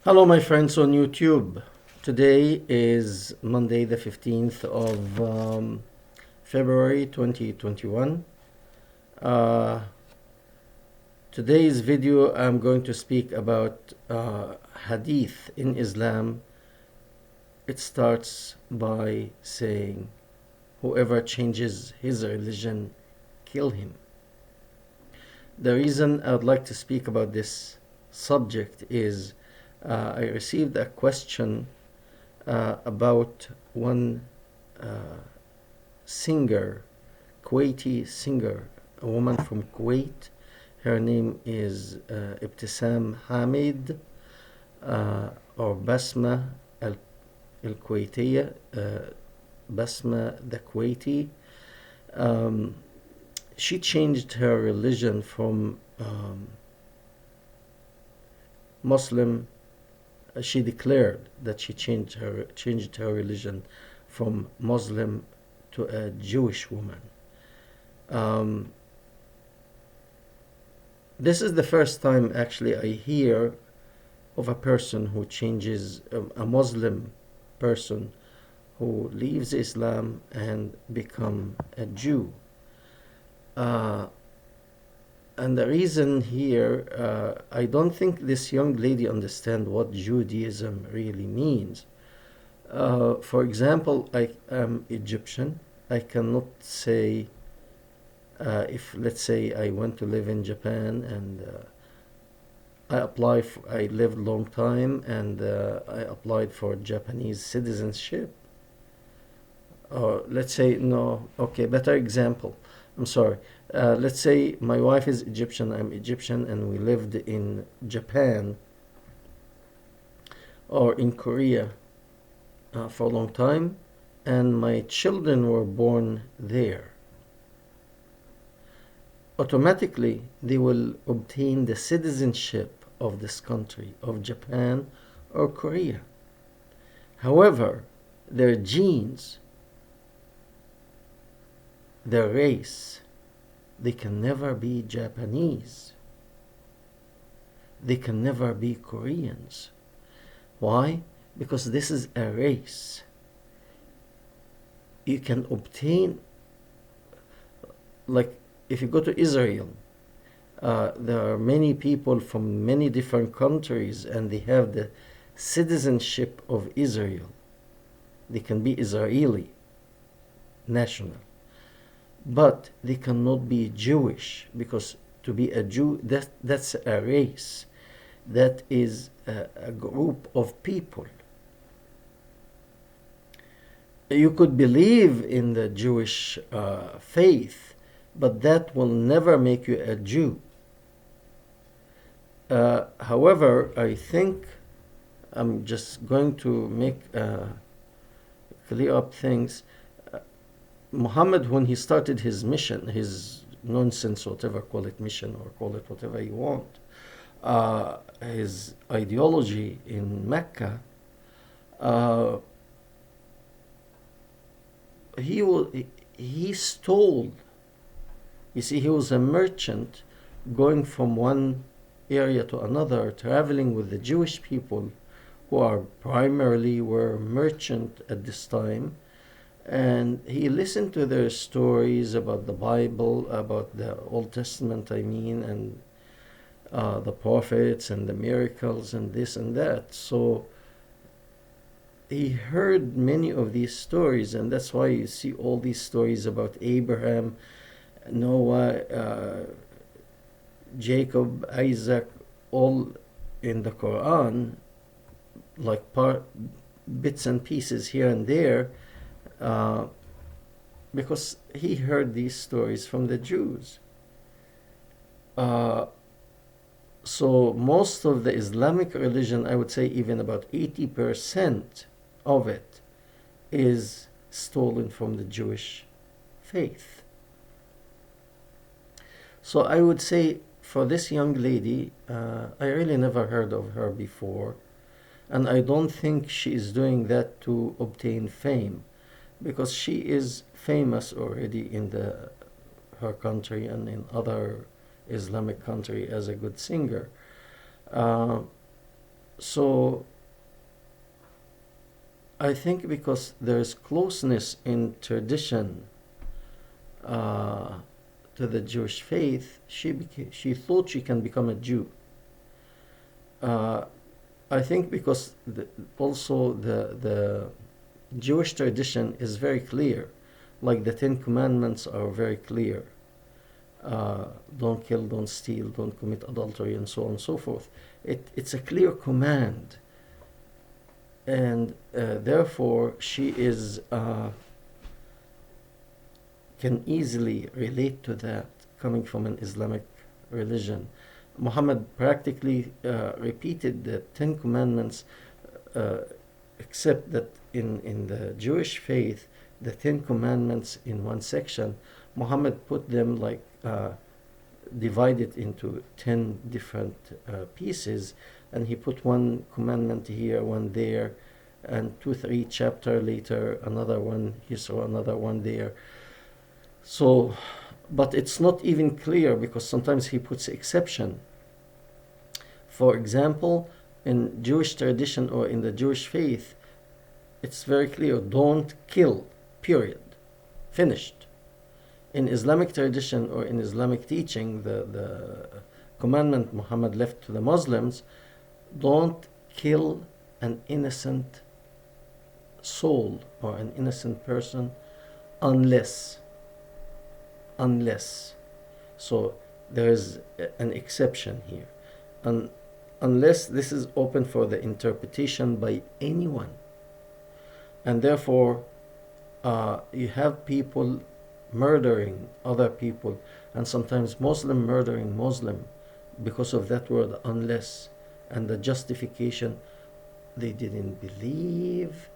Hello, my friends on YouTube. Today is Monday, the 15th of February 2021. Uh, Today's video, I'm going to speak about hadith in Islam. It starts by saying, whoever changes his religion, kill him. The reason I'd like to speak about this subject is I received a question about one singer, Kuwaiti singer, a woman from Kuwait. Her name is Ibtisam Hamid or Basma al-Kuwaitiyya, Basma the Kuwaiti. She changed her religion from Muslim. She declared that she changed her religion from Muslim to a Jewish woman. This is the first time actually I hear of a person who changes, a Muslim person who leaves Islam and become a Jew. And the reason here, I don't think this young lady understands what Judaism really means. For example, I am Egyptian. I cannot say, if let's say I went to live in Japan and I lived a long time and I applied for Japanese citizenship. Or let's say, no, okay, better example. I'm sorry. Let's say my wife is Egyptian, I'm Egyptian, and we lived in Japan or in Korea for a long time, and my children were born there. Automatically, they will obtain the citizenship of this country, of Japan or Korea. However, their genes, their race, they can never be Japanese. They can never be Koreans. Why? Because this is a race. You can obtain, like if you go to Israel, there are many people from many different countries and they have the citizenship of Israel. They can be Israeli national. But they cannot be Jewish, because to be a Jew, that's a race. That is a group of people. You could believe in the Jewish faith, but that will never make you a Jew. However, I think I'm just going to make clear up things. Muhammad, when he started his mission, his nonsense, whatever, call it mission or call it whatever you want, his ideology in Mecca, he stole. You see, he was a merchant going from one area to another, traveling with the Jewish people who are primarily were merchant at this time. And he listened to their stories about the Bible, about the Old Testament, and the prophets and the miracles and this and that. So he heard many of these stories, and that's why you see all these stories about Abraham, Noah, Jacob, Isaac, all in the Quran, like bits and pieces here and there. Because he heard these stories from the Jews. So most of the Islamic religion, I would say even about 80% of it is stolen from the Jewish faith. So I would say for this young lady, I really never heard of her before, and I don't think she is doing that to obtain fame, because she is famous already in her country and in other Islamic country as a good singer. So I think because there is closeness in tradition uh, to the Jewish faith, she thought she can become a Jew. Uh, I think because also the Jewish tradition is very clear, like the Ten Commandments are very clear. Don't kill, don't steal, don't commit adultery, and so on and so forth. It's a clear command, and therefore she is can easily relate to that, coming from an Islamic religion. Muhammad practically repeated the Ten Commandments, uh, except that in the Jewish faith, the Ten Commandments in one section, Muhammad put them like divided into 10 different pieces, and he put one commandment here, one there, and 2-3 chapter later another one, he saw another one there. So, but it's not even clear because sometimes he puts exception. For example, in Jewish tradition or in the Jewish faith, it's very clear, don't kill, period, finished. In Islamic tradition or in Islamic teaching, the commandment Muhammad left to the Muslims, don't kill an innocent soul or an innocent person unless. So there is an exception here. Unless this is open for the interpretation by anyone. And therefore, you have people murdering other people, and sometimes Muslim murdering Muslim because of that word unless, and the justification, they didn't believe,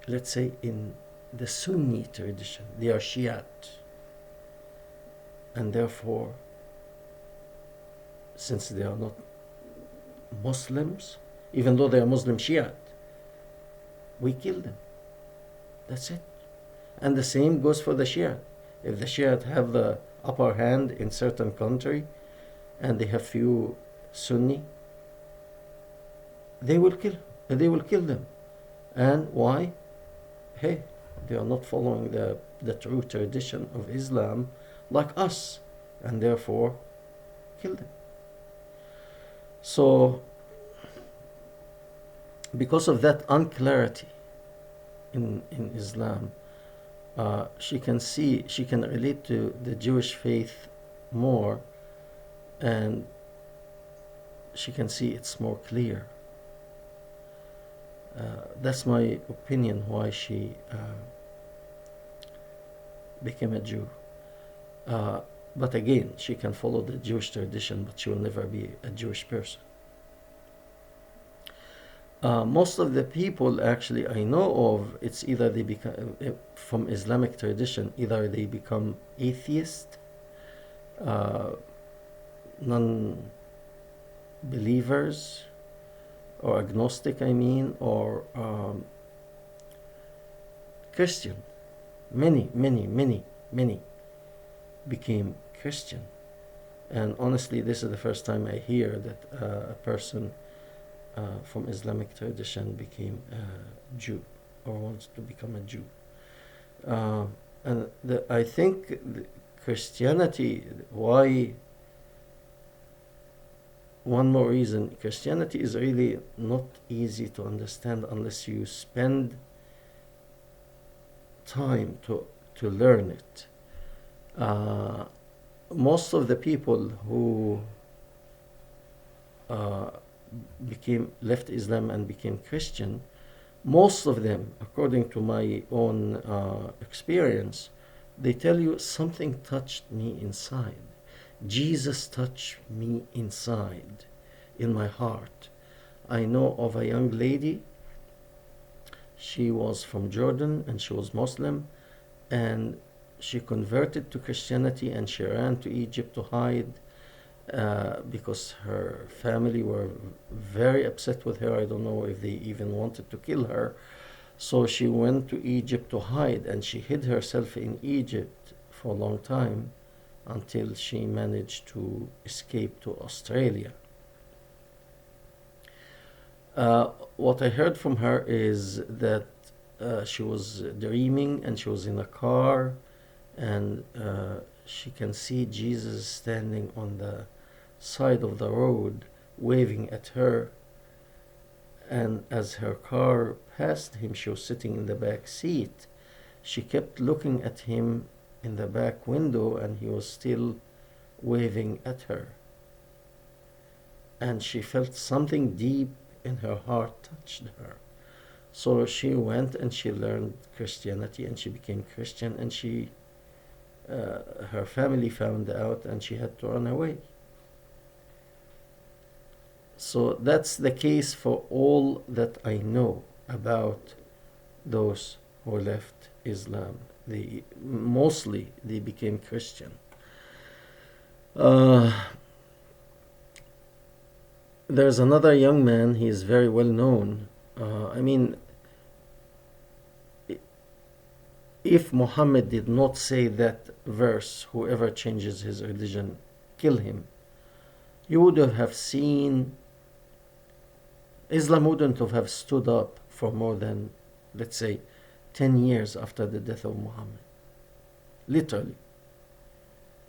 let's say, in the Sunni tradition. They are Shiite, and therefore, since they are not Muslims, even though they are Muslim Shiite, we kill them. That's it. And the same goes for the Shia. If the Shia have the upper hand in certain country and they have few Sunni, they will kill them. And why? Hey, they are not following the true tradition of Islam like us, and therefore kill them. So because of that unclarity in Islam, she can relate to the Jewish faith more, and she can see it's more clear. That's my opinion why she became a Jew. But again, she can follow the Jewish tradition, but she will never be a Jewish person. Most of the people actually I know of, it's either they become from Islamic tradition, either they become atheist, non-believers, or agnostic, or Christian. Many became Christian. And honestly, this is the first time I hear that a person from Islamic tradition became a Jew or wants to become a Jew. And I think Christianity, why, one more reason, Christianity is really not easy to understand unless you spend time to learn it. Most of the people who left Islam and became Christian, most of them, according to my own experience, they tell you something touched me inside. Jesus touched me inside, in my heart. I know of a young lady, she was from Jordan and she was Muslim, and she converted to Christianity and she ran to Egypt to hide because her family were very upset with her. I don't know if they even wanted to kill her. So she went to Egypt to hide, and she hid herself in Egypt for a long time until she managed to escape to Australia. What I heard from her is that she was dreaming and she was in a car, and she can see Jesus standing on the side of the road waving at her. And as her car passed him, she was sitting in the back seat. She kept looking at him in the back window, and he was still waving at her. And she felt something deep in her heart touched her. So she went and she learned Christianity, and she became Christian, and her family found out, and she had to run away. So that's the case for all that I know about those who left Islam. Mostly they became Christian. There's another young man, he is very well known. If Muhammad did not say that verse, whoever changes his religion, kill him, you would have seen Islam wouldn't have stood up for more than, let's say, 10 years after the death of Muhammad. Literally.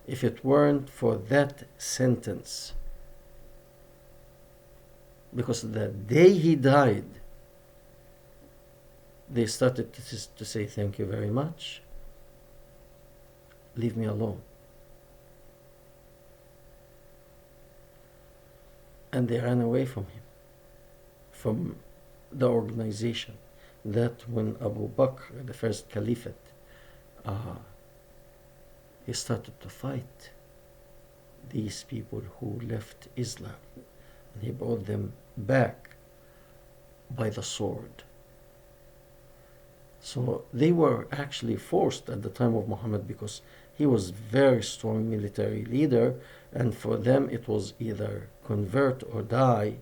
If it weren't for that sentence. Because the day he died, they started to say, thank you very much. Leave me alone. And they ran away from him, from the organization. That when Abu Bakr, the first caliphate, he started to fight these people who left Islam. And he brought them back by the sword. So they were actually forced at the time of Muhammad, because he was a very strong military leader, and for them it was either convert or die.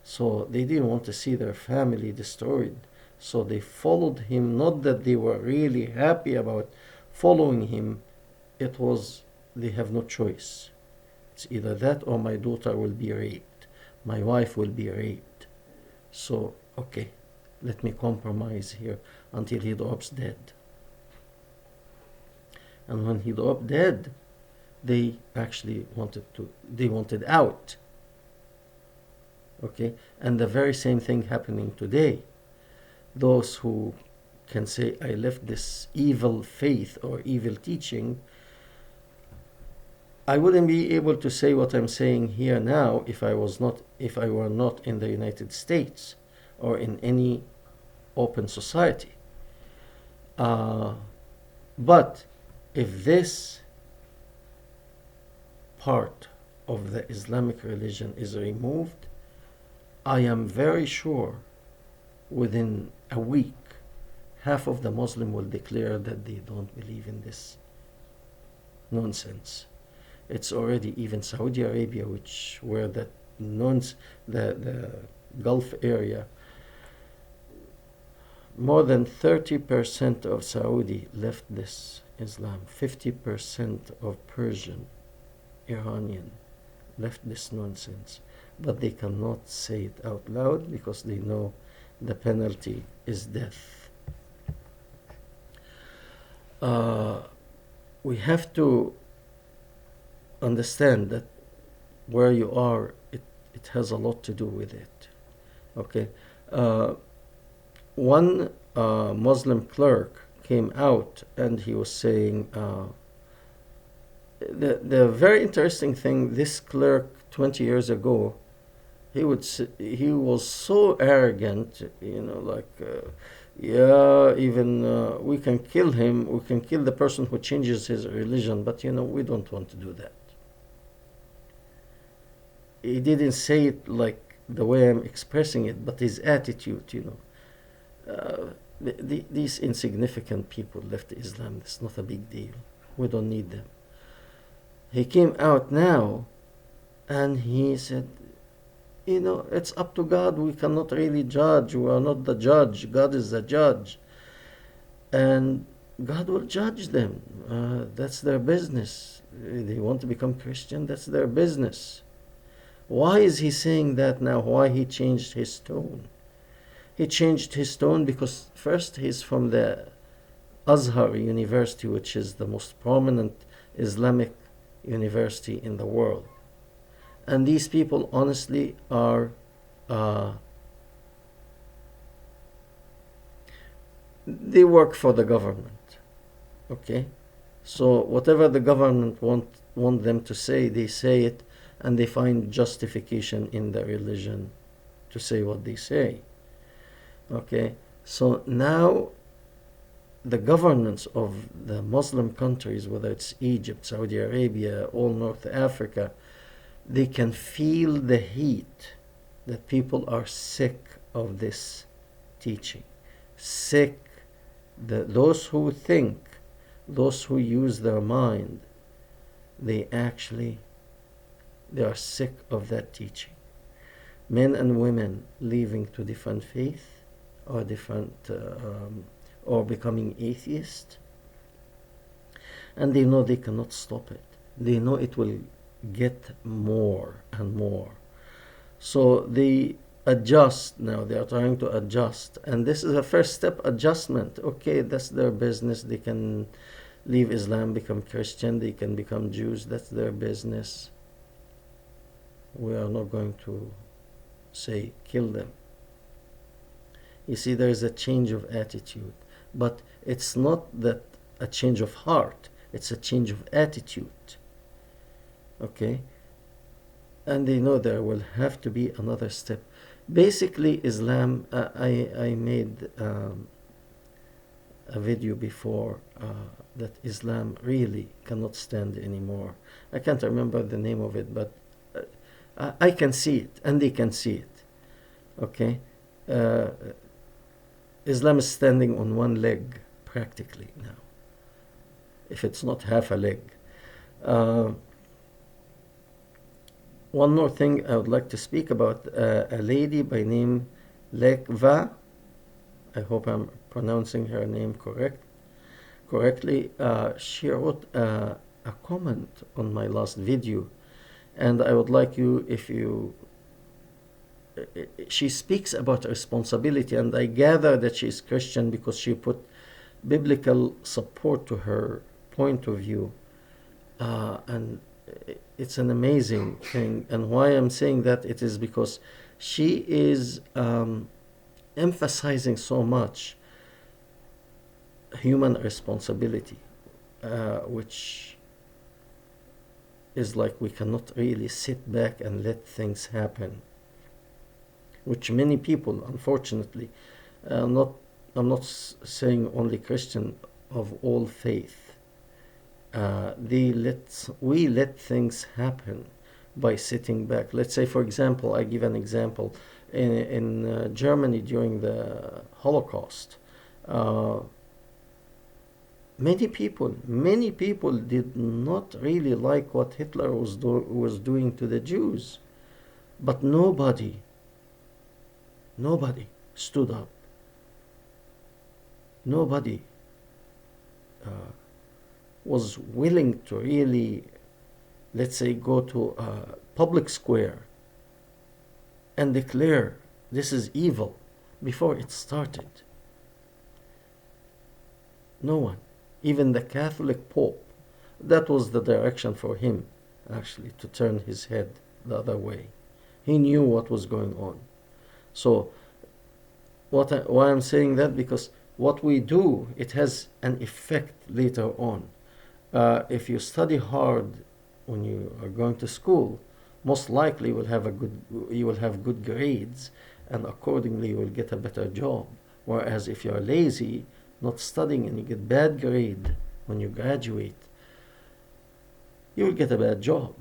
So they didn't want to see their family destroyed. So they followed him, not that they were really happy about following him. It was, they have no choice. It's either that or my daughter will be raped. My wife will be raped. So, okay, let me compromise here until he drops dead. And when he dropped dead, they actually wanted out. Okay, and the very same thing happening today. Those who can say, I left this evil faith or evil teaching, I wouldn't be able to say what I'm saying here now if I were not in the United States or in any open society. But if this part of the Islamic religion is removed, I am very sure within a week, half of the Muslim will declare that they don't believe in this nonsense. It's already even Saudi Arabia, where the Gulf area, more than 30% of Saudi left this Islam. 50% of Persian, Iranian left this nonsense. But they cannot say it out loud because they know the penalty is death. We have to understand that where you are, it has a lot to do with it. Okay, one Muslim clerk came out and he was saying, the very interesting thing, this clerk 20 years ago, he was so arrogant, we can kill him, we can kill the person who changes his religion, but we don't want to do that. He didn't say it like the way I'm expressing it, but his attitude, these insignificant people left Islam. It's not a big deal. We don't need them. He came out now and he said, it's up to God. We cannot really judge. We are not the judge. God is the judge. And God will judge them. That's their business. They want to become Christian. That's their business. Why is he saying that now? Why he changed his tone? He changed his tone because first he's from the Azhar University, which is the most prominent Islamic university in the world. And these people honestly are they work for the government. Okay? So whatever the government want them to say, they say it, and they find justification in the religion to say what they say. Okay? So now the governments of the Muslim countries, whether it's Egypt, Saudi Arabia, all North Africa, they can feel the heat that people are sick of this teaching. Sick. Those who think, those who use their mind, they are sick of that teaching. Men and women leaving to different faith or or becoming atheist, and they know they cannot stop it. They know it will get more and more. So they adjust now. They are trying to adjust, and this is a first step adjustment. Okay, that's their business. They can leave Islam, become Christian. They can become Jews. That's their business. We are not going to say kill them. You see, there is a change of attitude, but it's not that a change of heart. It's a change of attitude. Okay? And they know there will have to be another step. Basically, Islam, I made a video before that Islam really cannot stand anymore. I can't remember the name of it, but I can see it, and they can see it. Okay? Islam is standing on one leg, practically, now. If it's not half a leg. One more thing I would like to speak about, a lady by name Lekva. I hope I'm pronouncing her name correctly. She wrote a comment on my last video, and I would like you, she speaks about responsibility, and I gather that she is Christian because she put biblical support to her point of view, and it's an amazing thing. And why I'm saying that, it is because she is emphasizing so much human responsibility, which is like we cannot really sit back and let things happen, which many people, unfortunately, I'm not saying only Christian, of all faith, we let things happen by sitting back. Let's say, for example, I give an example. In Germany during the Holocaust, many people did not really like what Hitler was doing to the Jews, but nobody stood up. Nobody was willing to really, let's say, go to a public square and declare this is evil before it started. No one. Even the Catholic Pope, that was the direction for him, actually, to turn his head the other way. He knew what was going on. So why I'm saying that, because what we do, it has an effect later on. If you study hard when you are going to school, most likely you will have good grades, and accordingly you will get a better job. Whereas if you are lazy, not studying, and you get bad grade when you graduate, you will get a bad job.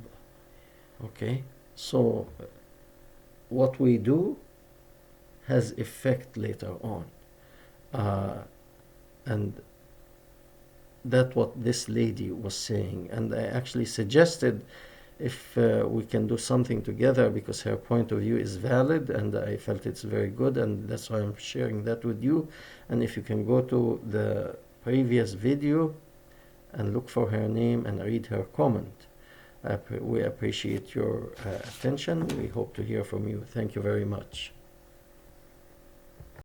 Okay? So what we do has effect later on. And that's what this lady was saying. And I actually suggested if we can do something together, because her point of view is valid, and I felt it's very good, and that's why I'm sharing that with you. And if you can go to the previous video and look for her name and read her comment. We appreciate your attention. We hope to hear from you. Thank you very much.